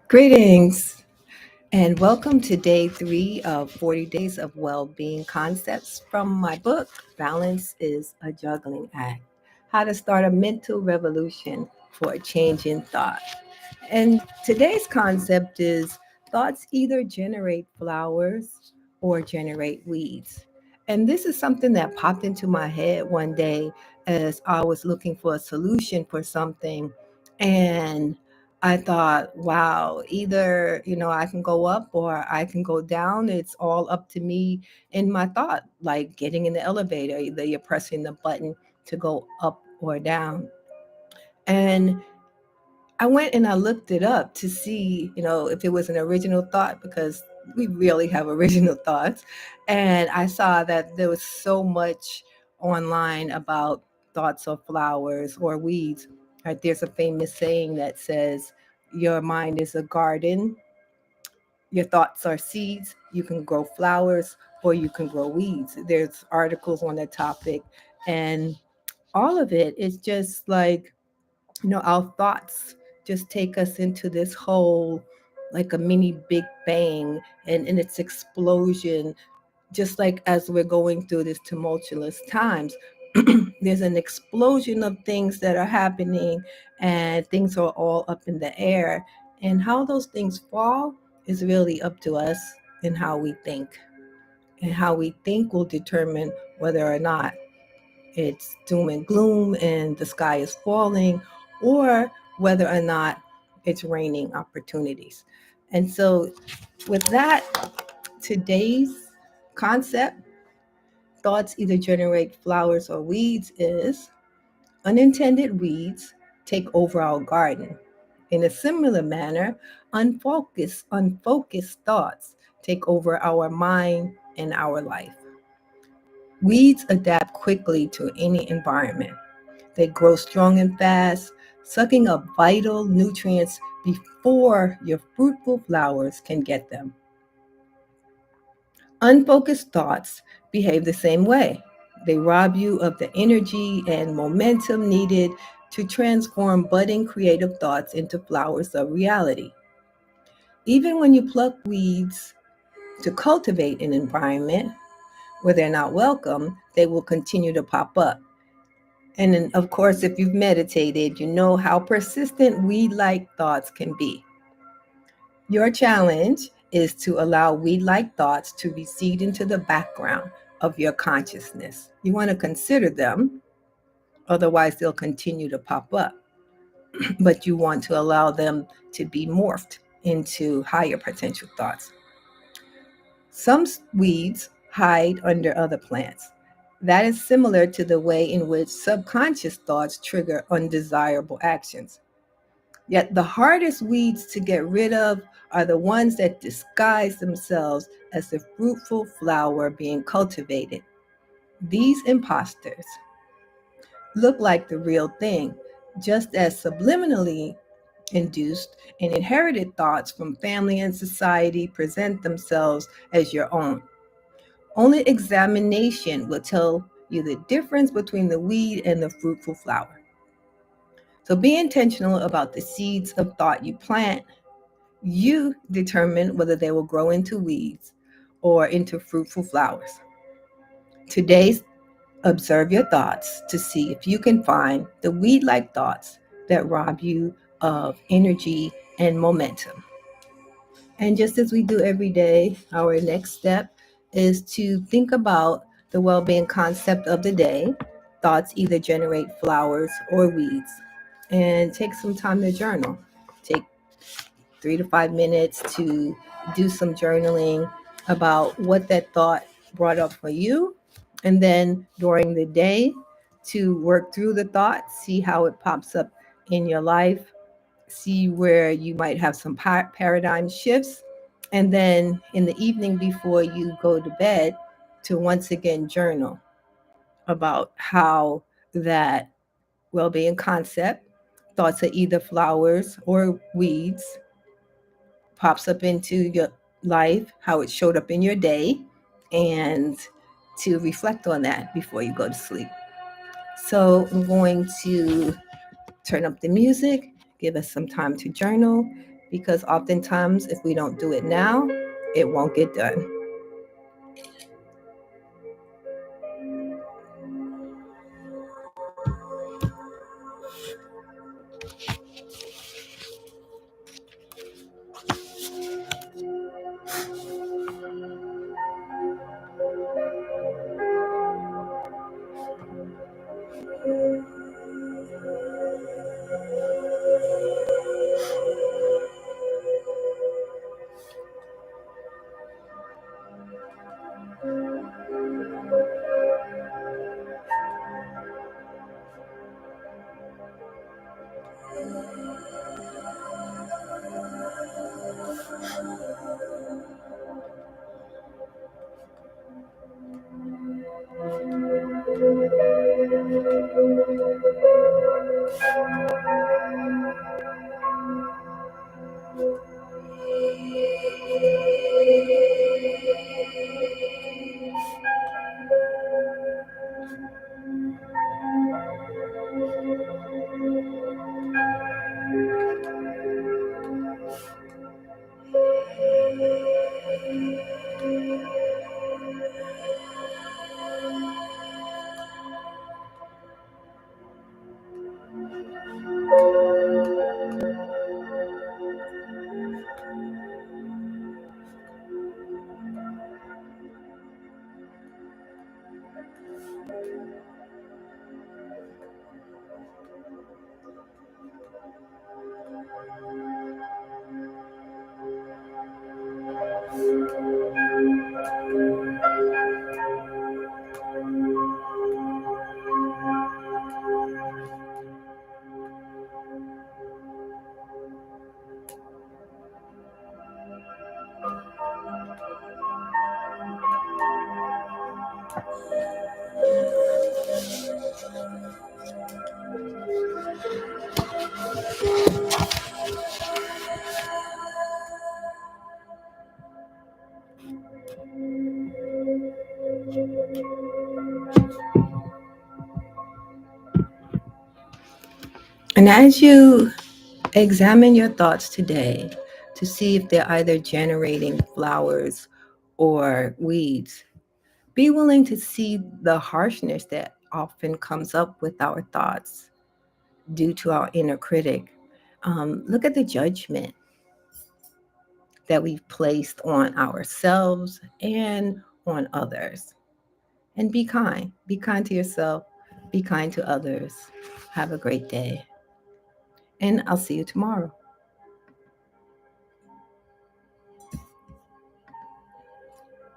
Greetings and welcome to day 3 of 40 Days of Well-Being Concepts from my book, Balance is a Juggling Act: How to Start a Mental Revolution for a Change in Thought. And today's concept is thoughts either generate flowers or generate weeds. And this is something that popped into my head one day as I was looking for a solution for something. And I thought, wow, either, I can go up or I can go down. It's all up to me in my thought, like getting in the elevator, either you're pressing the button to go up or down. And I went and I looked it up to see, if it was an original thought because we really have original thoughts. And I saw that there was so much online about thoughts of flowers or weeds. Right? There's a famous saying that says, "Your mind is a garden, your thoughts are seeds. You can grow flowers or you can grow weeds." There's articles on the topic, and all of it is just like our thoughts just take us into this whole, like a mini big bang, and in its explosion, just like as we're going through this tumultuous times. There's an explosion of things that are happening, and things are all up in the air, and how those things fall is really up to us and how we think, and how we think will determine whether or not it's doom and gloom and the sky is falling, or whether or not it's raining opportunities. And so, with that, today's concept, thoughts either generate flowers or weeds, is unintended weeds take over our garden. In a similar manner, unfocused thoughts take over our mind and our life. Weeds adapt quickly to any environment. They grow strong and fast, sucking up vital nutrients before your fruitful flowers can get them. Unfocused thoughts behave the same way. They rob you of the energy and momentum needed to transform budding creative thoughts into flowers of reality. Even when you pluck weeds to cultivate an environment where they're not welcome, they will continue to pop up. And then, of course, if you've meditated, you know how persistent weed like thoughts can be. Your challenge is to allow weed like thoughts to recede into the background of your consciousness. You want to consider them, otherwise, they'll continue to pop up. But you want to allow them to be morphed into higher potential thoughts. Some weeds hide under other plants. That is similar to the way in which subconscious thoughts trigger undesirable actions. Yet the hardest weeds to get rid of are the ones that disguise themselves as the fruitful flower being cultivated. These imposters look like the real thing, just as subliminally induced and inherited thoughts from family and society present themselves as your own. Only examination will tell you the difference between the weed and the fruitful flower. So be intentional about the seeds of thought you plant. You determine whether they will grow into weeds or into fruitful flowers. Today, observe your thoughts to see if you can find the weed like thoughts that rob you of energy and momentum. And just as we do every day, our next step is to think about the well being concept of the day. Thoughts either generate flowers or weeds. And take some time to journal. Take 3 to 5 minutes to do some journaling about what that thought brought up for you. And then during the day, to work through the thought, see how it pops up in your life, see where you might have some paradigm shifts. And then in the evening before you go to bed, to once again journal about how that well being concept, thoughts are either flowers or weeds, pops up into your life, how it showed up in your day, and to reflect on that before you go to sleep. So I'm going to turn up the music, give us some time to journal, because oftentimes if we don't do it now, it won't get done. And as you examine your thoughts today to see if they're either generating flowers or weeds, be willing to see the harshness that often comes up with our thoughts due to our inner critic. Look at the judgment that we've placed on ourselves and on others. And be kind. Be kind to yourself. Be kind to others. Have a great day. And I'll see you tomorrow.